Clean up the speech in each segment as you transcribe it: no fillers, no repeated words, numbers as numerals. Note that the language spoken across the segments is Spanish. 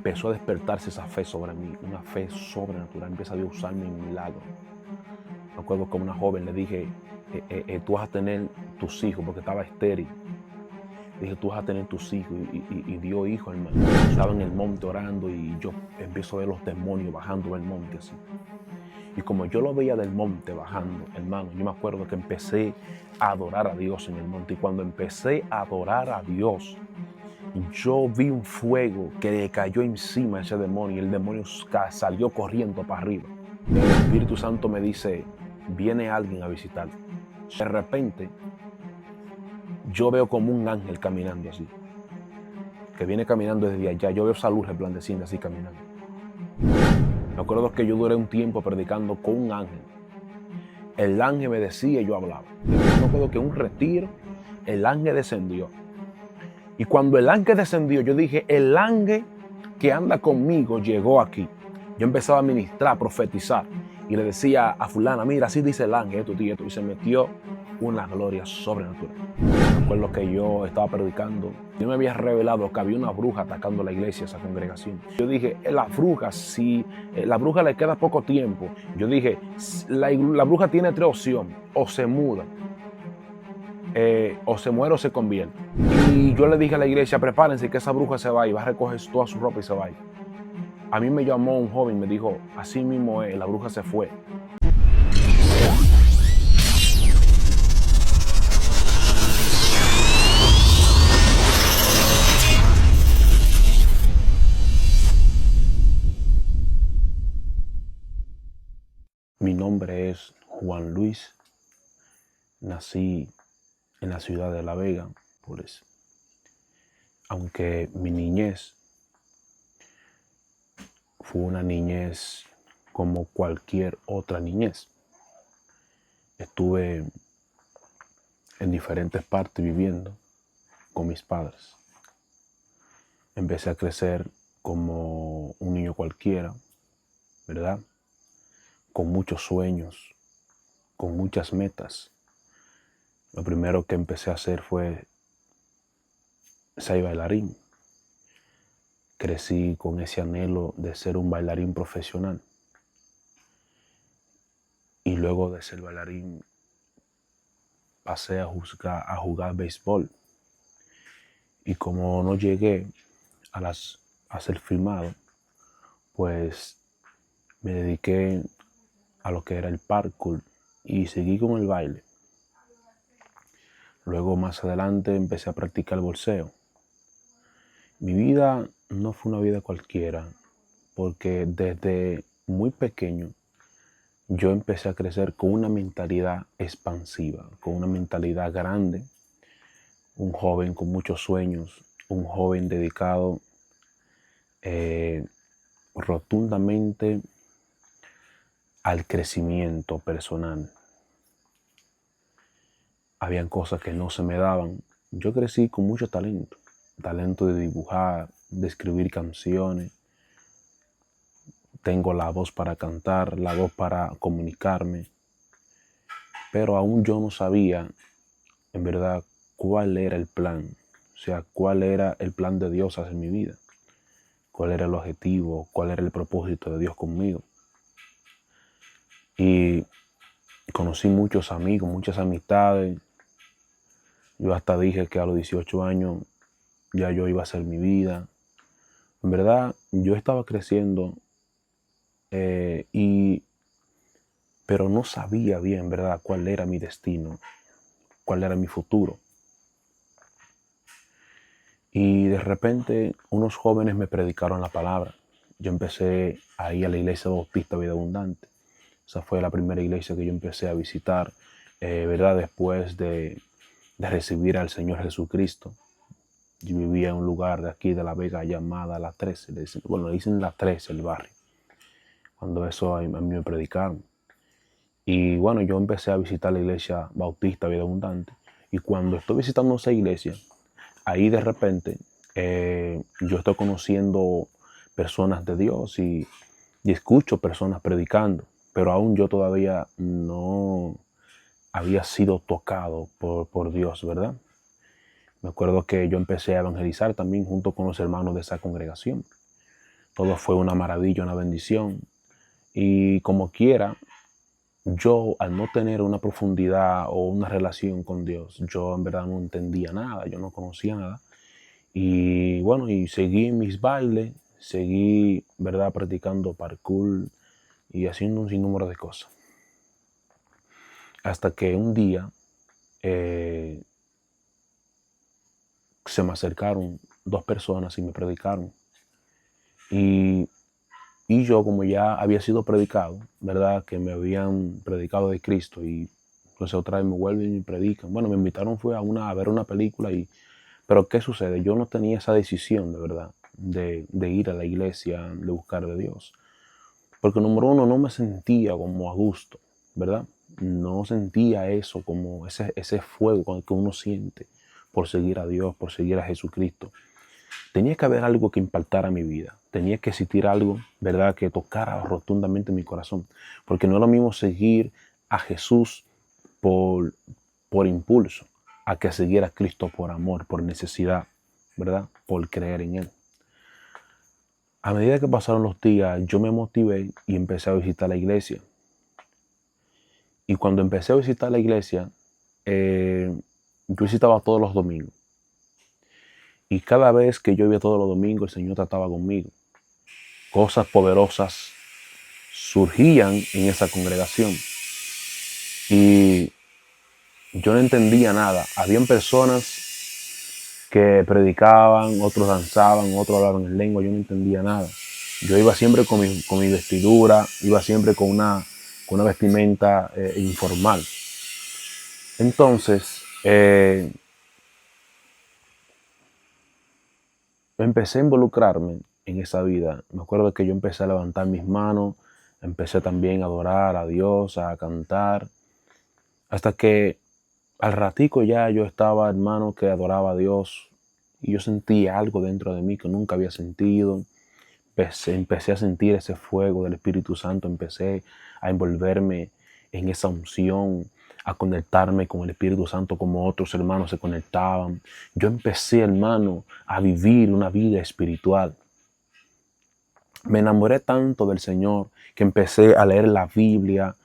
empezó a despertarse esa fe sobre mí, una fe sobrenatural. Empieza a Dios a usarme en milagro. Me acuerdo que a una joven le dije, tú vas a tener tus hijos, porque estaba estéril. Dije, tú vas a tener tus hijos, y dio hijos, hermano. Estaba en el monte orando y yo empiezo a ver los demonios bajando del monte así. Y como yo lo veía del monte bajando, hermano, yo me acuerdo que empecé a adorar a Dios en el monte. Y cuando empecé a adorar a Dios, yo vi un fuego que le cayó encima a ese demonio y el demonio salió corriendo para arriba. El Espíritu Santo me dice, viene alguien a visitarte. De repente, yo veo como un ángel caminando así, que viene caminando desde allá. Yo veo esa luz resplandeciente así caminando. Me acuerdo que yo duré un tiempo predicando con un ángel. El ángel me decía y yo hablaba. Me acuerdo que en un retiro, el ángel descendió. Y cuando el ángel descendió, yo dije, el ángel que anda conmigo llegó aquí. Yo empezaba a ministrar, a profetizar. Y le decía a fulana, mira, así dice el ángel, esto y esto. Y se metió una gloria sobrenatural. Me acuerdo que yo estaba predicando. Yo me había revelado que había una bruja atacando la iglesia, esa congregación. Yo dije, la bruja, si la bruja le queda poco tiempo. Yo dije, la bruja tiene tres opciones. O se muda, o se muere o se convierte. Y yo le dije a la iglesia, prepárense que esa bruja se va y va a recoger toda su ropa y se va. A mí me llamó un joven y me dijo, así mismo es, la bruja se fue. Mi nombre es Juan Luis. Nací en la ciudad de La Vega, pues, aunque mi niñez fue una niñez como cualquier otra niñez. Estuve en diferentes partes viviendo con mis padres. Empecé a crecer como un niño cualquiera, ¿verdad? Con muchos sueños, con muchas metas. Lo primero que empecé a hacer fue ser bailarín. Crecí con ese anhelo de ser un bailarín profesional. Y luego de ser bailarín pasé a jugar béisbol. Y como no llegué a ser filmado, pues me dediqué a lo que era el parkour y seguí con el baile. Luego más adelante empecé a practicar boxeo. Mi vida no fue una vida cualquiera, porque desde muy pequeño yo empecé a crecer con una mentalidad expansiva, con una mentalidad grande, un joven con muchos sueños, un joven dedicado rotundamente al crecimiento personal. Habían cosas que no se me daban. Yo crecí con mucho talento de dibujar, de escribir canciones. Tengo la voz para cantar, la voz para comunicarme, pero aún yo no sabía, en verdad, cuál era el plan. O sea, cuál era el plan de Dios hacia mi vida. Cuál era el objetivo, cuál era el propósito de Dios conmigo. Y conocí muchos amigos, muchas amistades. Yo hasta dije que a los 18 años ya yo iba a hacer mi vida. En verdad, yo estaba creciendo, pero no sabía bien, ¿verdad?, cuál era mi destino, cuál era mi futuro. Y de repente unos jóvenes me predicaron la palabra. Yo empecé a ir a la iglesia Bautista Vida Abundante. Esa fue la primera iglesia que yo empecé a visitar, ¿verdad?, después de recibir al Señor Jesucristo. Yo vivía en un lugar de aquí de La Vega llamada La 13. Le dicen La 13 el barrio. Cuando eso a mí me predicaron. Y bueno, yo empecé a visitar la iglesia Bautista Vida Abundante. Y cuando estoy visitando esa iglesia, ahí de repente yo estoy conociendo personas de Dios y escucho personas predicando. Pero aún yo todavía no había sido tocado por Dios, ¿verdad? Me acuerdo que yo empecé a evangelizar también junto con los hermanos de esa congregación. todo fue una maravilla, una bendición. Y como quiera, yo al no tener una profundidad o una relación con Dios, yo en verdad no entendía nada, yo no conocía nada. Y bueno, y seguí en mis bailes, seguí, ¿verdad?, practicando parkour y haciendo un sinnúmero de cosas. Hasta que un día eh, se me acercaron dos personas y me predicaron. Y, y yo, como ya había sido predicado, ¿verdad?, que me habían predicado de Cristo, y entonces otra vez me vuelven y me predican. Bueno, me invitaron fue a ver una película, pero ¿qué sucede? Yo no tenía esa decisión, de verdad, de ir a la iglesia, de buscar de Dios. Porque número uno, no me sentía como a gusto, ¿verdad? No sentía eso, como ese fuego con el que uno siente por seguir a Dios, por seguir a Jesucristo. Tenía que haber algo que impactara mi vida. Tenía que existir algo, ¿verdad?, que tocara rotundamente mi corazón. Porque no es lo mismo seguir a Jesús por, por impulso, a que seguir a Cristo por amor, por necesidad, ¿verdad?, por creer en Él. A medida que pasaron los días, yo me motivé y empecé a visitar la iglesia. Y cuando empecé a visitar la iglesia, yo visitaba todos los domingos. Y cada vez que yo iba todos los domingos, el Señor trataba conmigo. Cosas poderosas surgían en esa congregación. Y yo no entendía nada. Habían personas que predicaban, otros danzaban, otros hablaban en lengua. Yo no entendía nada. Yo iba siempre con mi vestidura, iba siempre con una vestimenta informal. Entonces, empecé a involucrarme en esa vida. Me acuerdo que yo empecé a levantar mis manos, empecé también a adorar a Dios, a cantar, hasta que al ratico ya yo estaba, hermano, que adoraba a Dios, y yo sentí algo dentro de mí que nunca había sentido. Empecé a sentir ese fuego del Espíritu Santo, empecé a envolverme en esa unción, a conectarme con el Espíritu Santo como otros hermanos se conectaban. Yo empecé, hermano, a vivir una vida espiritual. Me enamoré tanto del Señor que empecé a leer la Biblia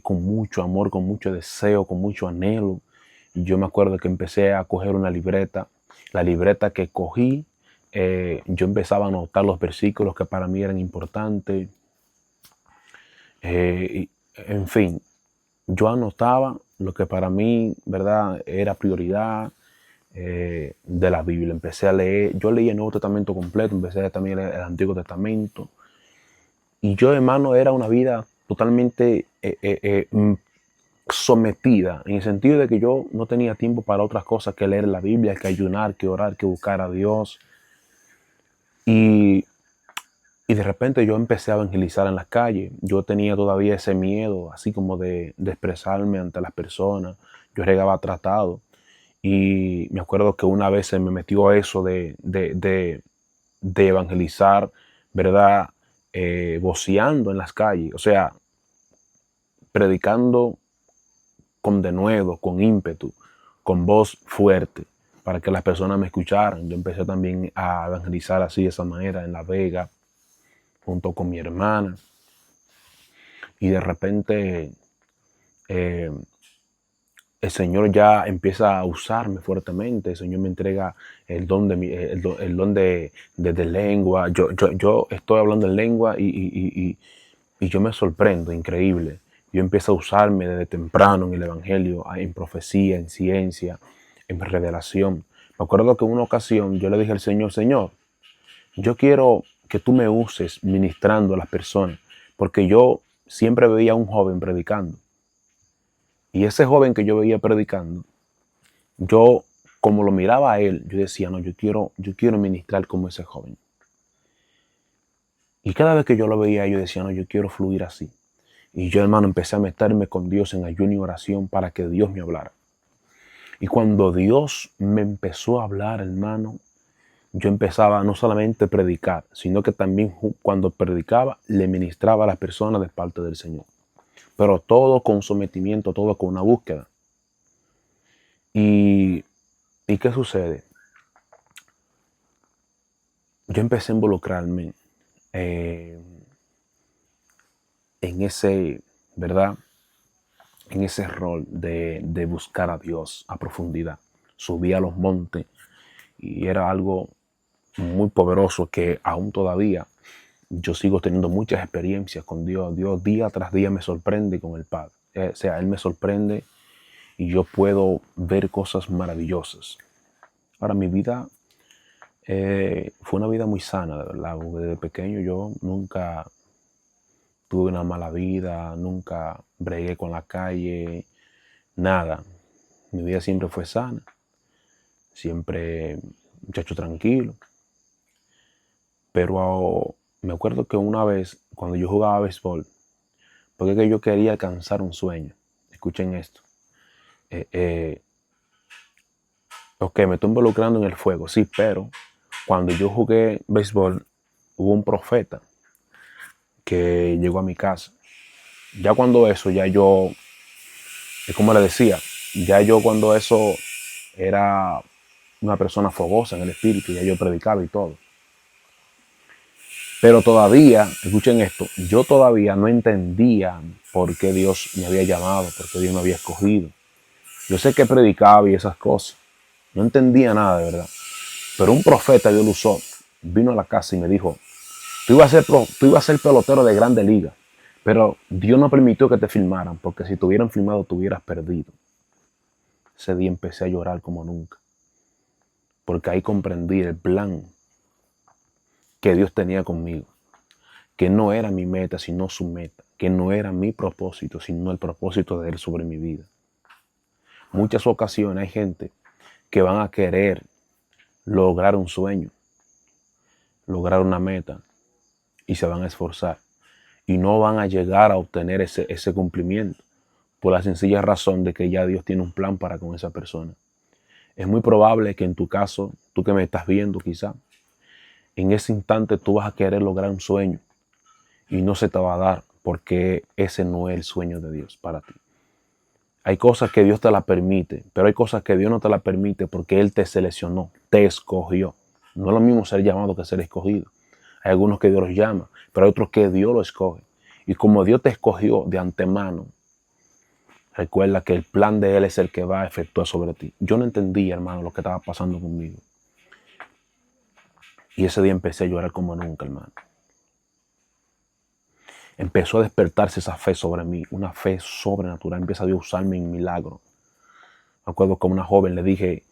con mucho amor, con mucho deseo, con mucho anhelo. Y yo me acuerdo que empecé a coger una libreta. La libreta que cogí, yo empezaba a anotar los versículos que para mí eran importantes. En fin, yo anotaba lo que para mí, ¿verdad?, era prioridad de la Biblia. Empecé a leer, yo leí el Nuevo Testamento completo, empecé a leer también el Antiguo Testamento. Y yo, hermano, era una vida totalmente sometida, en el sentido de que yo no tenía tiempo para otras cosas que leer la Biblia, que ayunar, que orar, que buscar a Dios. Y de repente yo empecé a evangelizar en las calles. Yo tenía todavía ese miedo, así como de expresarme ante las personas. Yo regaba tratado. Y me acuerdo que una vez se me metió eso de evangelizar, ¿verdad? Voceando en las calles. O sea, predicando con denuedo, con ímpetu, con voz fuerte, para que las personas me escucharan. Yo empecé también a evangelizar así de esa manera en La Vega, junto con mi hermana. Y de repente el Señor ya empieza a usarme fuertemente. El Señor me entrega el don de lengua. Yo estoy hablando en lengua y yo me sorprendo, increíble. Yo empiezo a usarme desde temprano en el Evangelio, en profecía, en ciencia, en revelación. Me acuerdo que en una ocasión yo le dije al Señor, Señor, yo quiero que tú me uses ministrando a las personas, porque yo siempre veía a un joven predicando. Y ese joven que yo veía predicando, yo como lo miraba a él, yo decía, no, yo quiero ministrar como ese joven. Y cada vez que yo lo veía, yo decía, no, yo quiero fluir así. Y yo, hermano, empecé a meterme con Dios en ayuno y oración para que Dios me hablara. Y cuando Dios me empezó a hablar, hermano, yo empezaba no solamente a predicar, sino que también cuando predicaba, le ministraba a las personas de parte del Señor. Pero todo con sometimiento, todo con una búsqueda. ¿Y qué sucede? Yo empecé a involucrarme eh, en ese, ¿verdad? En ese rol de buscar a Dios a profundidad. Subí a los montes y era algo muy poderoso que aún todavía yo sigo teniendo muchas experiencias con Dios. Dios día tras día me sorprende con el Padre. O sea, Él me sorprende y yo puedo ver cosas maravillosas. Ahora, mi vida fue una vida muy sana, de verdad. Porque desde pequeño yo nunca tuve una mala vida, nunca bregué con la calle, nada. Mi vida siempre fue sana, siempre muchacho tranquilo. Pero me acuerdo que una vez, cuando yo jugaba béisbol, porque es que yo quería alcanzar un sueño. Escuchen esto. Eh, eh, ok, me estoy involucrando en el fuego, sí, pero cuando yo jugué béisbol, hubo un profeta que llegó a mi casa. Ya cuando eso, ya yo, es como le decía, ya yo cuando eso era una persona fogosa en el espíritu, ya yo predicaba y todo. Pero todavía, escuchen esto, yo todavía no entendía por qué Dios me había llamado, por qué Dios me había escogido. Yo sé que predicaba y esas cosas. No entendía nada de verdad. Pero un profeta Dios lo usó. Vino a la casa y me dijo, tú ibas a ser pelotero de grande liga, pero Dios no permitió que te filmaran, porque si te hubieran filmado te hubieras perdido. Ese día empecé a llorar como nunca, porque ahí comprendí el plan que Dios tenía conmigo, que no era mi meta, sino su meta, que no era mi propósito, sino el propósito de Él sobre mi vida. Muchas ocasiones hay gente que van a querer lograr un sueño, lograr una meta, y se van a esforzar, y no van a llegar a obtener ese cumplimiento, por la sencilla razón de que ya Dios tiene un plan para con esa persona. Es muy probable que en tu caso, tú que me estás viendo quizá, en ese instante tú vas a querer lograr un sueño y no se te va a dar porque ese no es el sueño de Dios para ti. Hay cosas que Dios te las permite, pero hay cosas que Dios no te las permite porque Él te seleccionó, te escogió. No es lo mismo ser llamado que ser escogido. Hay algunos que Dios los llama, pero hay otros que Dios los escoge. Y como Dios te escogió de antemano, recuerda que el plan de Él es el que va a efectuar sobre ti. Yo no entendía, hermano, lo que estaba pasando conmigo. Y ese día empecé a llorar como nunca, hermano. Empezó a despertarse esa fe sobre mí, una fe sobrenatural. Empieza Dios a usarme en milagros. Me acuerdo que a una joven le dije,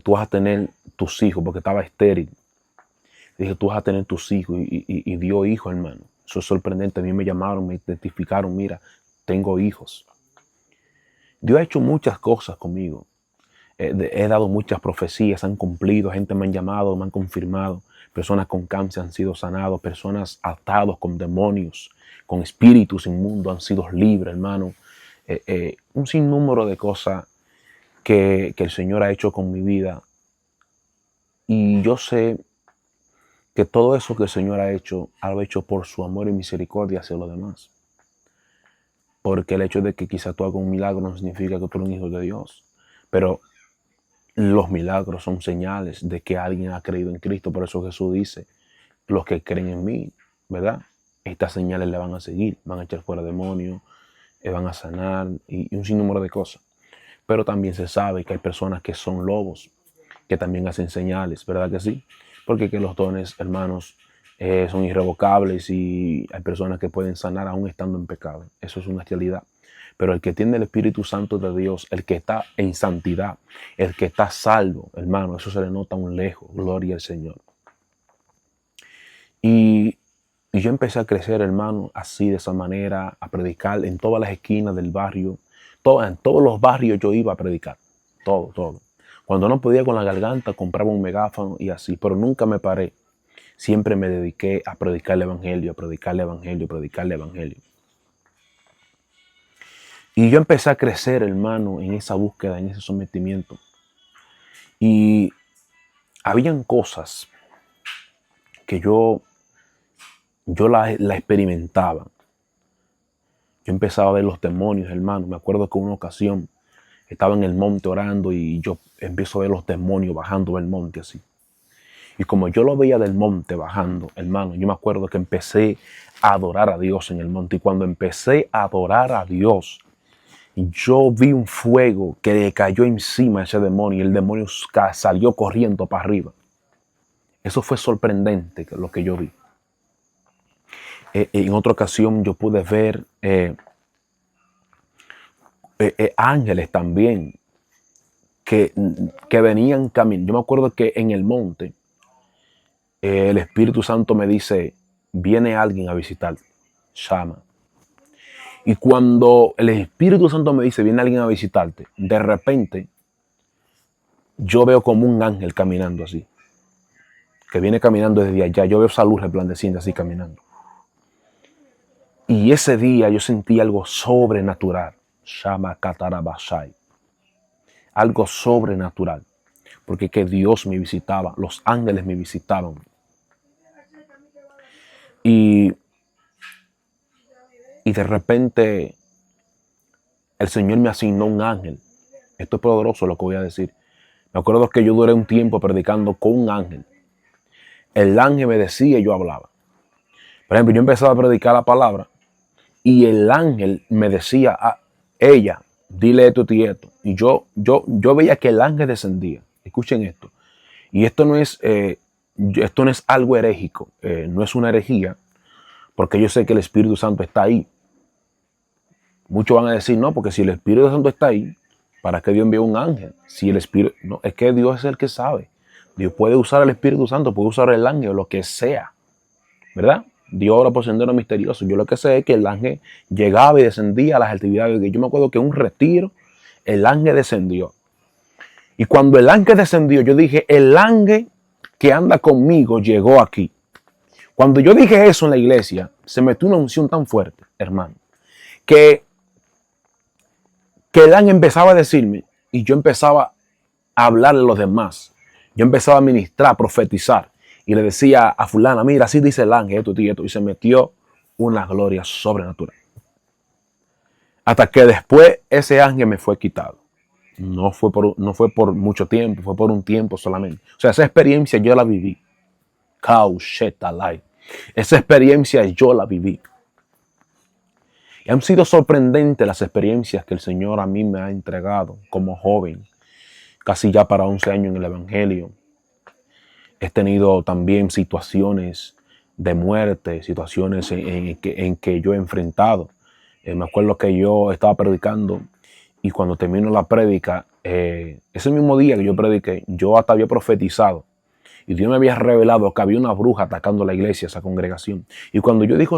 tú vas a tener tus hijos, porque estaba estéril. Le dije, tú vas a tener tus hijos y dio hijos, hermano. Eso es sorprendente. A mí me llamaron, me identificaron, mira, tengo hijos. Dios ha hecho muchas cosas conmigo. He dado muchas profecías, han cumplido, gente me han llamado, me han confirmado, personas con cáncer han sido sanados, personas atados con demonios, con espíritus inmundos han sido libres, hermano. Un sinnúmero de cosas que el Señor ha hecho con mi vida. Y yo sé que todo eso que el Señor ha hecho, lo ha hecho por su amor y misericordia hacia los demás. Porque el hecho de que quizá tú hagas un milagro no significa que tú eres un hijo de Dios. Pero los milagros son señales de que alguien ha creído en Cristo. Por eso Jesús dice, los que creen en mí, ¿verdad? Estas señales le van a seguir, van a echar fuera demonios, van a sanar y un sinnúmero de cosas. Pero también se sabe que hay personas que son lobos, que también hacen señales, ¿verdad que sí? Porque que los dones, hermanos, son irrevocables y hay personas que pueden sanar aún estando en pecado. Eso es una realidad. Pero el que tiene el Espíritu Santo de Dios, el que está en santidad, el que está salvo, hermano, eso se le nota aún lejos. Gloria al Señor. Y yo empecé a crecer, hermano, así, de esa manera, a predicar en todas las esquinas del barrio. En todos los barrios yo iba a predicar. Todo. Cuando no podía con la garganta, compraba un megáfono y así, pero nunca me paré. Siempre me dediqué a predicar el evangelio, a predicar el evangelio, a predicar el evangelio. Y yo empecé a crecer, hermano, en esa búsqueda, en ese sometimiento. Y habían cosas que yo la experimentaba. Yo empezaba a ver los demonios, hermano. Me acuerdo que una ocasión estaba en el monte orando y yo empiezo a ver los demonios bajando del monte así. Y como yo lo veía del monte bajando, hermano, yo me acuerdo que empecé a adorar a Dios en el monte. Y cuando empecé a adorar a Dios, yo vi un fuego que le cayó encima a ese demonio y el demonio salió corriendo para arriba. Eso fue sorprendente lo que yo vi. En otra ocasión yo pude ver ángeles también que venían caminando. Yo me acuerdo que en el monte el Espíritu Santo me dice, viene alguien a visitarte, llama. Y cuando el Espíritu Santo me dice, viene alguien a visitarte, de repente yo veo como un ángel caminando así, que viene caminando desde allá. Yo veo esa luz resplandeciente así caminando. Y ese día yo sentí algo sobrenatural, Shama Katarabashai, algo sobrenatural, porque que Dios me visitaba, los ángeles me visitaban. Y de repente el Señor me asignó un ángel. Esto es poderoso lo que voy a decir. Me acuerdo que yo duré un tiempo predicando con un ángel. El ángel me decía y yo hablaba. Por ejemplo, yo empezaba a predicar la palabra y el ángel me decía a ella, dile esto y esto. Y yo veía que el ángel descendía. Escuchen esto. Y esto no es algo herégico, no es una herejía, porque yo sé que el Espíritu Santo está ahí. Muchos van a decir, no, porque si el Espíritu Santo está ahí, ¿para qué Dios envió un ángel? Si el Espíritu, no, es que Dios es el que sabe. Dios puede usar el Espíritu Santo, puede usar el ángel, lo que sea, ¿verdad? Dios obra por sendero misterioso. Yo lo que sé es que el ángel llegaba y descendía a las actividades. Yo me acuerdo que en un retiro, el ángel descendió. Y cuando el ángel descendió, yo dije, el ángel que anda conmigo llegó aquí. Cuando yo dije eso en la iglesia, se metió una unción tan fuerte, hermano, que el ángel empezaba a decirme y yo empezaba a hablarle a los demás. Yo empezaba a ministrar, a profetizar y le decía a fulana, mira, así dice el ángel, esto y esto, y se metió una gloria sobrenatural. Hasta que después ese ángel me fue quitado. No fue por mucho tiempo, fue por un tiempo solamente. O sea, esa experiencia yo la viví. Esa experiencia yo la viví. Y han sido sorprendentes las experiencias que el Señor a mí me ha entregado como joven, casi ya para 11 años en el Evangelio. He tenido también situaciones de muerte, situaciones en que yo he enfrentado. Me acuerdo que yo estaba predicando y cuando terminó la prédica, ese mismo día que yo prediqué, yo hasta había profetizado. Y Dios me había revelado que había una bruja atacando la iglesia, esa congregación. Y cuando yo digo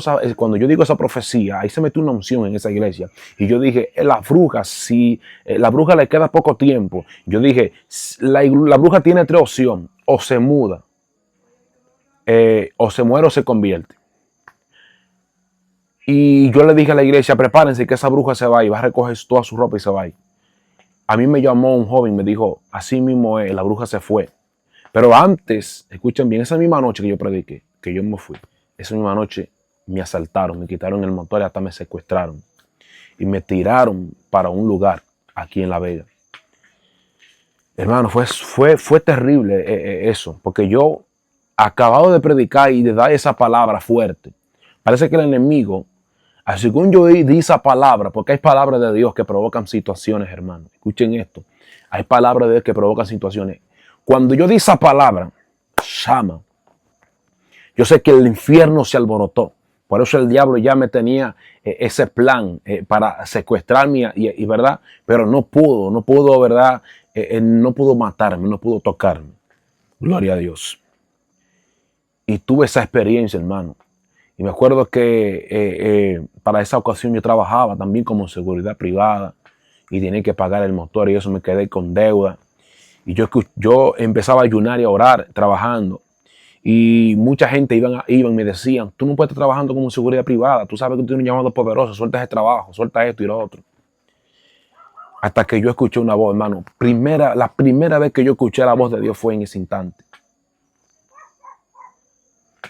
esa profecía, ahí se metió una unción en esa iglesia. Y yo dije, la bruja, si la bruja le queda poco tiempo, yo dije, la bruja tiene 3 opciones. O se muda, o se muere o se convierte. Y yo le dije a la iglesia, prepárense que esa bruja se va y va a recoger toda su ropa y se va. A mí me llamó un joven, me dijo, así mismo es, la bruja se fue. Pero antes, escuchen bien, esa misma noche que yo prediqué, que yo me fui, esa misma noche me asaltaron, me quitaron el motor y hasta me secuestraron. Y me tiraron para un lugar aquí en La Vega. Hermano, fue terrible eso, porque yo, acabado de predicar y de dar esa palabra fuerte, parece que el enemigo, así como yo di esa palabra, porque hay palabras de Dios que provocan situaciones, hermano. Escuchen esto, hay palabras de Dios que provocan situaciones. Cuando yo di esa palabra, llama, yo sé que el infierno se alborotó. Por eso el diablo ya me tenía ese plan para secuestrarme y verdad, pero no pudo, verdad, no pudo matarme, no pudo tocarme. Gloria a Dios. Y tuve esa experiencia, hermano. Y me acuerdo que para esa ocasión yo trabajaba también como seguridad privada y tenía que pagar el motor y eso me quedé con deuda. Y yo empezaba a ayunar y a orar trabajando. Y mucha gente iban y me decían, tú no puedes estar trabajando como seguridad privada. Tú sabes que tú tienes un llamado poderoso. Suelta ese trabajo, suelta esto y lo otro. Hasta que yo escuché una voz, hermano. La primera vez que yo escuché la voz de Dios fue en ese instante.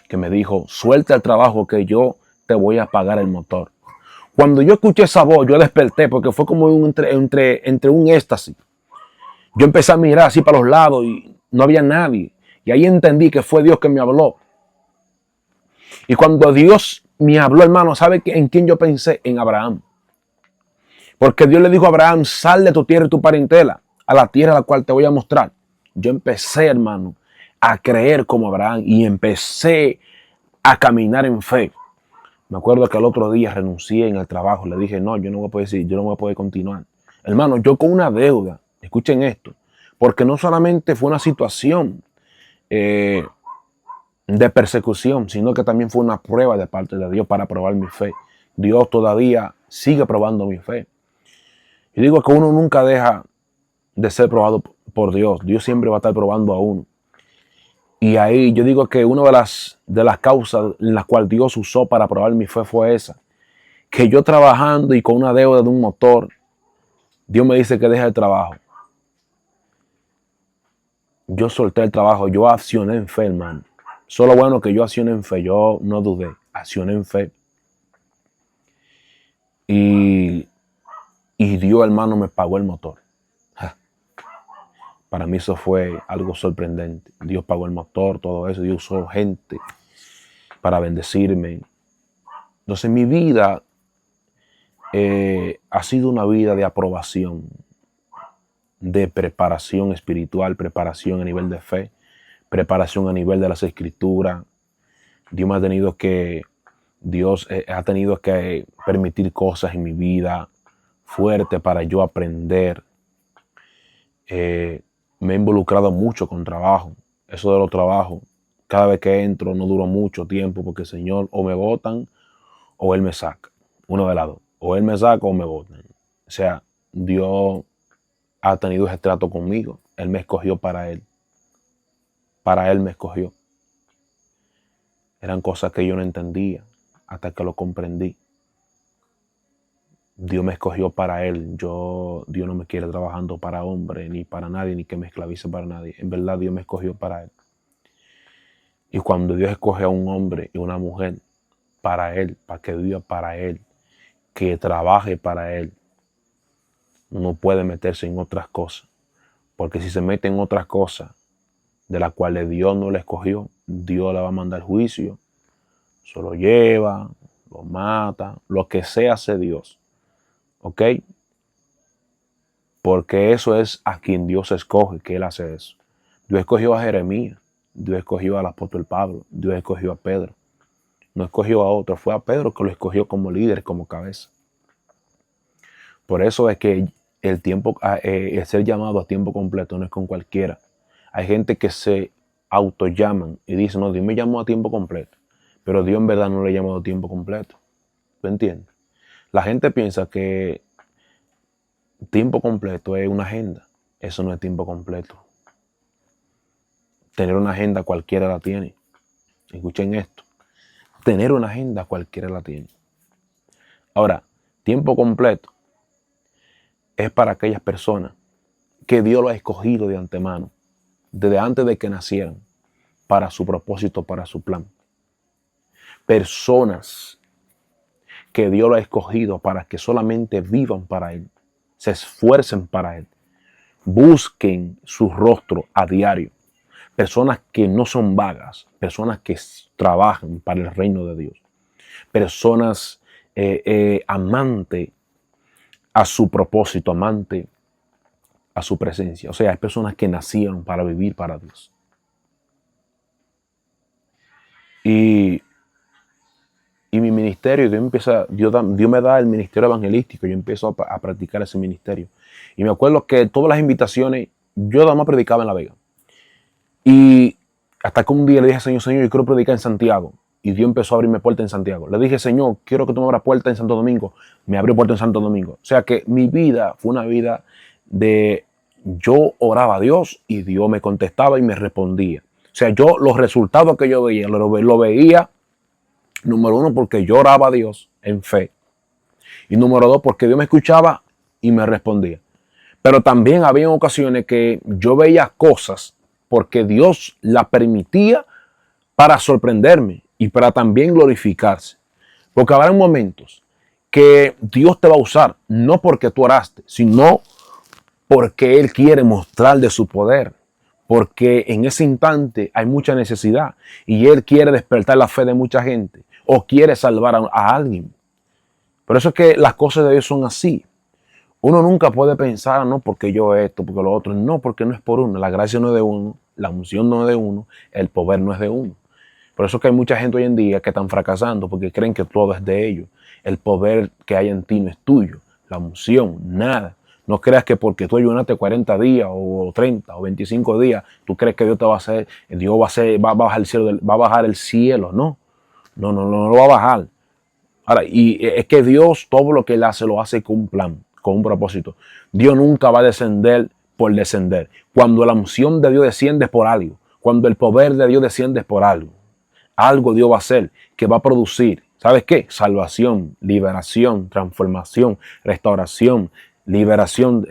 Que me dijo, suelta el trabajo que yo te voy a pagar el motor. Cuando yo escuché esa voz, yo desperté porque fue como entre un éxtasis. Yo empecé a mirar así para los lados y no había nadie. Y ahí entendí que fue Dios que me habló. Y cuando Dios me habló, hermano, ¿sabe en quién yo pensé? En Abraham. Porque Dios le dijo a Abraham, sal de tu tierra y tu parentela a la tierra a la cual te voy a mostrar. Yo empecé, hermano, a creer como Abraham y empecé a caminar en fe. Me acuerdo que el otro día renuncié en el trabajo. Le dije, no, yo no voy a poder continuar. Hermano, yo con una deuda, escuchen esto, porque no solamente fue una situación de persecución, sino que también fue una prueba de parte de Dios para probar mi fe. Dios todavía sigue probando mi fe. Y digo que uno nunca deja de ser probado por Dios. Dios siempre va a estar probando a uno. Y ahí yo digo que una de las causas en las cuales Dios usó para probar mi fe fue esa. Que yo trabajando y con una deuda de un motor, Dios me dice que deje el trabajo. Yo solté el trabajo, yo accioné en fe, hermano. Solo bueno que yo accioné en fe, yo no dudé, accioné en fe. Y Dios, hermano, me pagó el motor. Para mí eso fue algo sorprendente. Dios pagó el motor, todo eso. Dios usó gente para bendecirme. Entonces mi vida ha sido una vida de aprobación, de preparación espiritual, preparación a nivel de fe, preparación a nivel de las escrituras. Dios ha tenido que permitir cosas en mi vida fuerte para yo aprender. Me he involucrado mucho con trabajo. Eso de los trabajos, cada vez que entro no duro mucho tiempo porque el Señor o me botan o Él me saca. Uno de las dos. O Él me saca o me botan. O sea, Dios ha tenido ese trato conmigo. Él me escogió para Él. Para Él me escogió. Eran cosas que yo no entendía hasta que lo comprendí. Dios me escogió para Él. Dios no me quiere trabajando para hombre, ni para nadie, ni que me esclavice para nadie. En verdad, Dios me escogió para Él. Y cuando Dios escoge a un hombre y una mujer para Él, para que viva para Él, que trabaje para Él, no puede meterse en otras cosas. Porque si se mete en otras cosas de las cuales Dios no le escogió, Dios le va a mandar juicio. Se lo lleva, lo mata, lo que sea hace Dios. ¿Ok? Porque eso es a quien Dios escoge, que Él hace eso. Dios escogió a Jeremías, Dios escogió al apóstol Pablo, Dios escogió a Pedro. No escogió a otro, fue a Pedro que lo escogió como líder, como cabeza. Por eso es que el ser llamado a tiempo completo no es con cualquiera. Hay gente que se autollaman y dicen, no, Dios me llamó a tiempo completo. Pero Dios en verdad no le llamó a tiempo completo. ¿Tú entiendes? La gente piensa que tiempo completo es una agenda. Eso no es tiempo completo. Tener una agenda cualquiera la tiene. Escuchen esto. Tener una agenda cualquiera la tiene. Ahora, tiempo completo es para aquellas personas que Dios lo ha escogido de antemano, desde antes de que nacieran, para su propósito, para su plan. Personas que Dios lo ha escogido para que solamente vivan para Él, se esfuercen para Él, busquen su rostro a diario. Personas que no son vagas, personas que trabajan para el reino de Dios. Personas amantes a su propósito, amantes a su presencia. O sea, hay personas que nacieron para vivir para Dios. Y mi ministerio, Dios me da el ministerio evangelístico. Yo empiezo a practicar ese ministerio. Y me acuerdo que todas las invitaciones, yo nada más predicaba en La Vega. Y hasta que un día le dije, Señor, yo quiero predicar en Santiago. Y Dios empezó a abrirme puertas en Santiago. Le dije, Señor, quiero que tú me abras puertas en Santo Domingo. Me abrió puertas en Santo Domingo. O sea que mi vida fue una vida de yo oraba a Dios y Dios me contestaba y me respondía. O sea, yo los resultados que yo veía, lo veía, número uno, porque yo oraba a Dios en fe. Y número dos, porque Dios me escuchaba y me respondía. Pero también había ocasiones que yo veía cosas porque Dios la permitía para sorprenderme y para también glorificarse. Porque habrá momentos que Dios te va a usar, no porque tú oraste, sino porque Él quiere mostrar de su poder. porque en ese instante hay mucha necesidad y Él quiere despertar la fe de mucha gente o quiere salvar a alguien. Por eso es que las cosas de Dios son así. Uno nunca puede pensar, no, porque yo esto, porque lo otro. No, porque no es por uno. La gracia no es de uno, la unción no es de uno, el poder no es de uno. Por eso es que hay mucha gente hoy en día que están fracasando porque creen que todo es de ellos. El poder que hay en ti no es tuyo. La unción, nada. No creas que porque tú ayunaste 40 días o 30 o 25 días, tú crees que Dios te va a hacer, Dios va a bajar el cielo, va a bajar el cielo. No, no lo va a bajar. Ahora, y es que Dios todo lo que Él hace, lo hace con un plan, con un propósito. Dios nunca va a descender por descender. Cuando la unción de Dios desciende es por algo. Cuando el poder de Dios desciende es por algo. Algo Dios va a hacer que va a producir, ¿sabes qué? Salvación, liberación, transformación, restauración, liberación.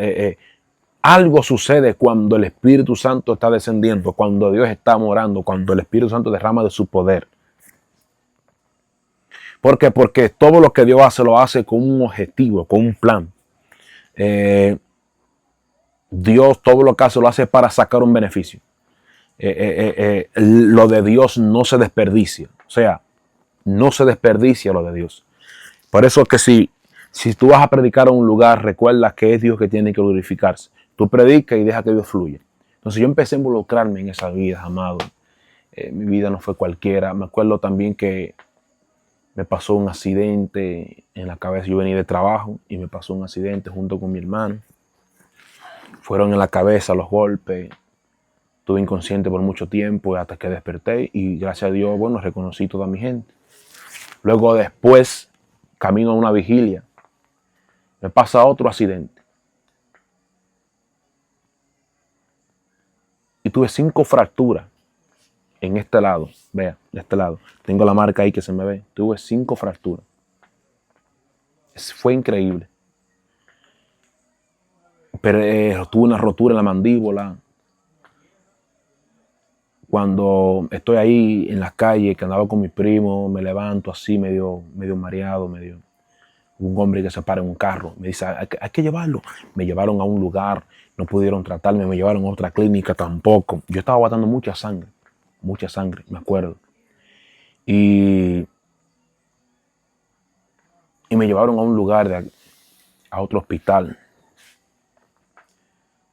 Algo sucede cuando el Espíritu Santo está descendiendo, cuando Dios está morando, cuando el Espíritu Santo derrama de su poder. ¿Por qué? Porque todo lo que Dios hace, lo hace con un objetivo, con un plan. Dios todo lo que hace, lo hace para sacar un beneficio. Lo de Dios no se desperdicia. O sea, no se desperdicia lo de Dios. Por eso es que si tú vas a predicar a un lugar, recuerda que es Dios que tiene que glorificarse. Tú predicas y deja que Dios fluya. Entonces yo empecé a involucrarme en esa vida, amado. Mi vida no fue cualquiera. Me acuerdo también que me pasó un accidente en la cabeza. Yo venía de trabajo y me pasó un accidente junto con mi hermano. Fueron en la cabeza los golpes. Estuve inconsciente por mucho tiempo hasta que desperté y gracias a Dios, bueno, reconocí toda mi gente. Luego después, camino a una vigilia, me pasa otro accidente. Y tuve 5 fracturas en este lado. Vea, de este lado. Tengo la marca ahí que se me ve. Tuve 5 fracturas. Fue increíble. Pero tuve una rotura en la mandíbula. Cuando estoy ahí en las calles, que andaba con mi primo, me levanto así medio mareado, un hombre que se para en un carro, me dice, hay que llevarlo. Me llevaron a un lugar, no pudieron tratarme, me llevaron a otra clínica tampoco. Yo estaba botando mucha sangre, me acuerdo. Y me llevaron a un lugar, a otro hospital.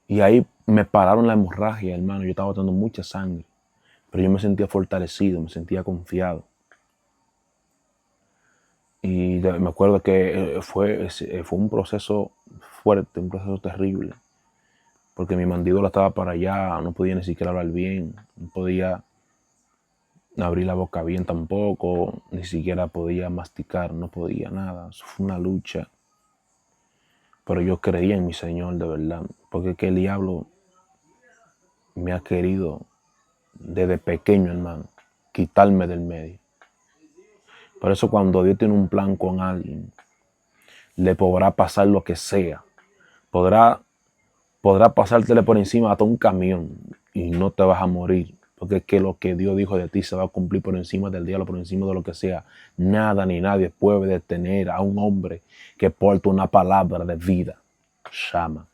Y ahí me pararon la hemorragia, hermano. Yo estaba botando mucha sangre. Pero yo me sentía fortalecido, me sentía confiado. Y me acuerdo que fue un proceso fuerte, un proceso terrible. Porque mi mandíbula estaba para allá, no podía ni siquiera hablar bien, no podía abrir la boca bien tampoco, ni siquiera podía masticar, no podía nada. Eso fue una lucha. Pero yo creía en mi Señor de verdad, porque que el diablo me ha querido desde pequeño, hermano, quitarme del medio. Por eso cuando Dios tiene un plan con alguien, le podrá pasar lo que sea. Podrá pasártele por encima hasta un camión y no te vas a morir. Porque es que lo que Dios dijo de ti se va a cumplir por encima del diablo, por encima de lo que sea. Nada ni nadie puede detener a un hombre que porta una palabra de vida. Shama.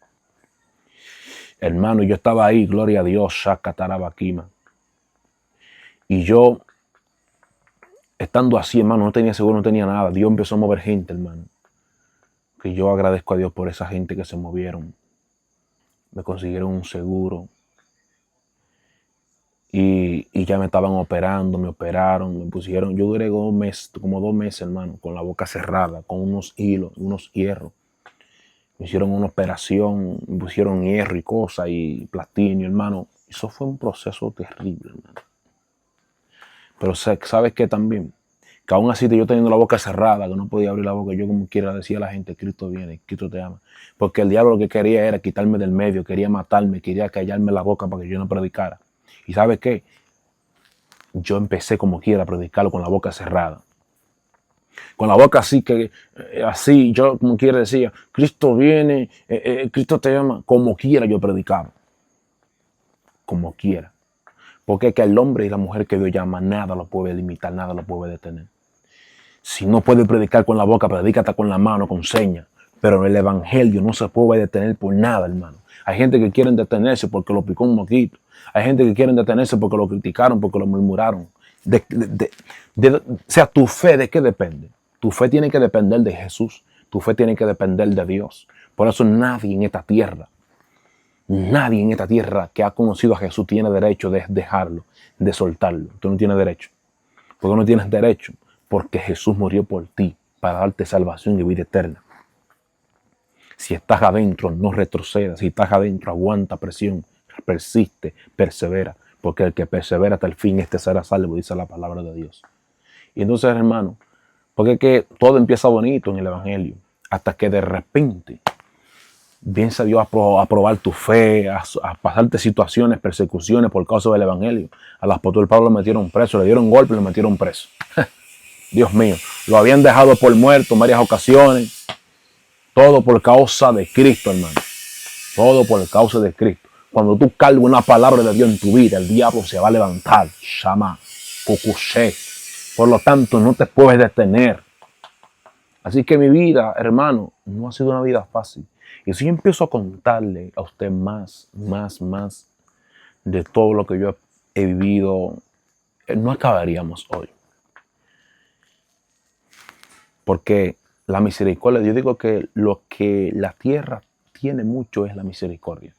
Hermano, yo estaba ahí, gloria a Dios, Shakatarabakima. Y yo, estando así, hermano, no tenía seguro, no tenía nada. Dios empezó a mover gente, hermano. Que yo agradezco a Dios por esa gente que se movieron. Me consiguieron un seguro. Y ya me estaban operando, me operaron, me pusieron. Yo duré como 2 meses, hermano, con la boca cerrada, con unos hilos, unos hierros. Me hicieron una operación, me pusieron hierro y cosas y plastinio, hermano. Eso fue un proceso terrible, hermano. Pero ¿sabes qué también? Que aún así yo teniendo la boca cerrada, que no podía abrir la boca, yo como quiera decía a la gente, Cristo viene, Cristo te ama. Porque el diablo lo que quería era quitarme del medio, quería matarme, quería callarme la boca para que yo no predicara. ¿Y sabes qué? Yo empecé como quiera a predicarlo con la boca cerrada. Con la boca así, yo como quiera decía, Cristo viene, Cristo te ama. Como quiera yo predicaba. Como quiera. Porque es que el hombre y la mujer que Dios llama, nada lo puede limitar, nada lo puede detener. Si no puede predicar con la boca, predícate con la mano, con señas. Pero el evangelio no se puede detener por nada, hermano. Hay gente que quieren detenerse porque lo picó un mosquito. Hay gente que quieren detenerse porque lo criticaron, porque lo murmuraron. O sea, tu fe, ¿de qué depende? Tu fe tiene que depender de Jesús. Tu fe tiene que depender de Dios. Por eso nadie en esta tierra que ha conocido a Jesús tiene derecho de dejarlo, de soltarlo. Tú no tienes derecho. ¿Por qué no tienes derecho? Porque Jesús murió por ti para darte salvación y vida eterna. Si estás adentro, no retrocedas. Si estás adentro, aguanta presión, persiste, persevera. Porque el que persevera hasta el fin, este será salvo, dice la palabra de Dios. Y entonces, hermano, porque es que todo empieza bonito en el Evangelio, hasta que de repente piensa Dios a probar tu fe, a pasarte situaciones, persecuciones por causa del Evangelio. Al apóstol Pablo lo metieron preso, le dieron golpe y lo metieron preso. Dios mío, lo habían dejado por muerto en varias ocasiones. Todo por causa de Cristo, hermano. Todo por causa de Cristo. Cuando tú cargas una palabra de Dios en tu vida, el diablo se va a levantar. Shama, Kukushe. Por lo tanto, no te puedes detener. Así que mi vida, hermano, no ha sido una vida fácil. Y si yo empiezo a contarle a usted más de todo lo que yo he vivido, no acabaríamos hoy. Porque la misericordia, yo digo que lo que la tierra tiene mucho es la misericordia.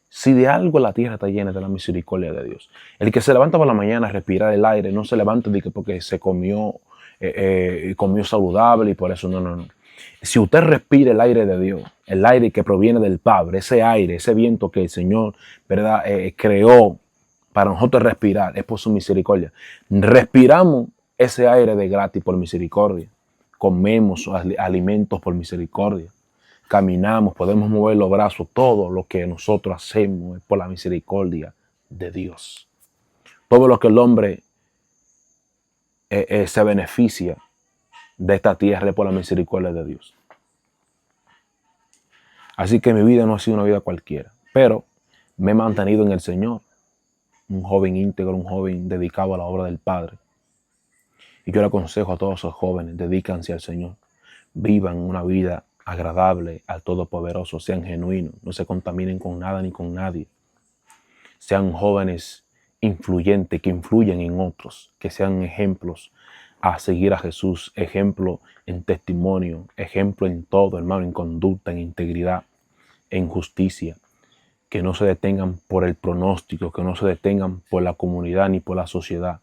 Si de algo la tierra está llena de la misericordia de Dios. El que se levanta por la mañana a respirar el aire, no se levanta porque se comió saludable y por eso no. Si usted respira el aire de Dios, el aire que proviene del Padre, ese aire, ese viento que el Señor, ¿verdad?, creó para nosotros respirar, es por su misericordia. Respiramos ese aire de gratis por misericordia. Comemos alimentos por misericordia. Caminamos, podemos mover los brazos. Todo lo que nosotros hacemos es por la misericordia de Dios. Todo lo que el hombre se beneficia de esta tierra es por la misericordia de Dios. Así que mi vida no ha sido una vida cualquiera, pero me he mantenido en el Señor. Un joven íntegro, un joven dedicado a la obra del Padre. Y yo le aconsejo a todos esos jóvenes, dedícanse al Señor. Vivan una vida agradable al Todopoderoso, sean genuinos, no se contaminen con nada ni con nadie. Sean jóvenes influyentes, que influyen en otros, que sean ejemplos a seguir a Jesús, ejemplo en testimonio, ejemplo en todo, hermano, en conducta, en integridad, en justicia. Que no se detengan por el pronóstico, que no se detengan por la comunidad ni por la sociedad.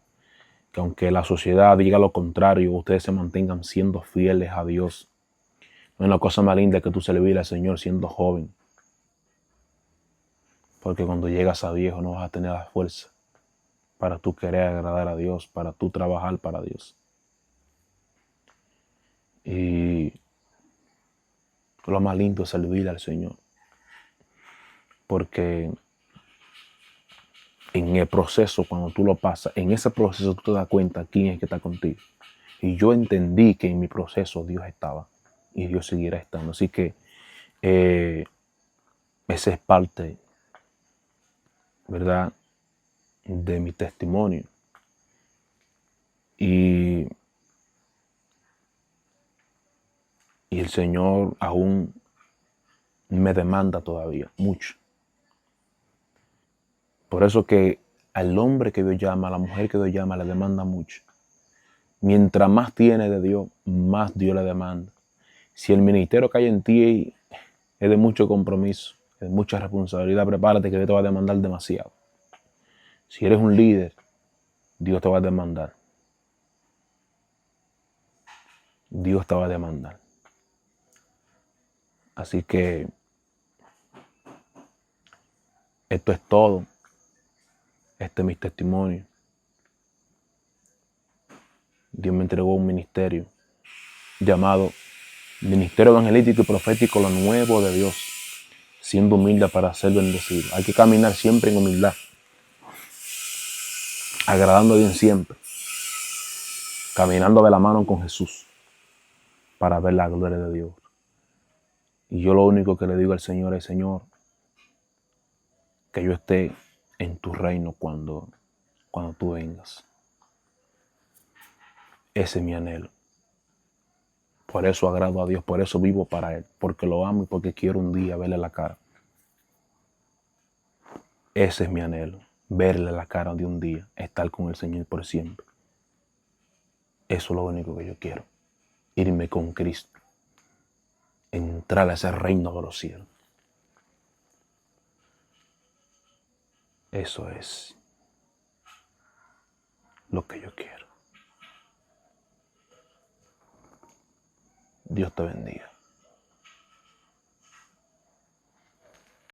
Que aunque la sociedad diga lo contrario, ustedes se mantengan siendo fieles a Dios. No es la cosa más linda que tú servirle al Señor siendo joven. Porque cuando llegas a viejo no vas a tener la fuerza para tú querer agradar a Dios, para tú trabajar para Dios. Y lo más lindo es servirle al Señor. Porque en el proceso, cuando tú lo pasas, en ese proceso tú te das cuenta quién es que está contigo. Y yo entendí que en mi proceso Dios estaba y Dios seguirá estando. Así que esa es parte, ¿verdad?, de mi testimonio. Y el Señor aún me demanda todavía mucho. Por eso que al hombre que Dios llama, a la mujer que Dios llama, le demanda mucho. Mientras más tiene de Dios, más Dios le demanda. Si el ministerio que hay en ti es de mucho compromiso, es de mucha responsabilidad, prepárate que Dios te va a demandar demasiado. Si eres un líder, Dios te va a demandar. Dios te va a demandar. Así que esto es todo. Este es mi testimonio. Dios me entregó un ministerio llamado Ministerio Evangelístico y Profético, lo nuevo de Dios, siendo humilde para ser bendecido. Hay que caminar siempre en humildad, agradando a Dios siempre, caminando de la mano con Jesús para ver la gloria de Dios. Y yo lo único que le digo al Señor es: Señor, que yo esté en tu reino cuando tú vengas. Ese es mi anhelo. Por eso agrado a Dios, por eso vivo para Él, porque lo amo y porque quiero un día verle la cara. Ese es mi anhelo, verle la cara de un día, estar con el Señor por siempre. Eso es lo único que yo quiero, irme con Cristo, entrar a ese reino de los cielos. Eso es lo que yo quiero. Dios te bendiga.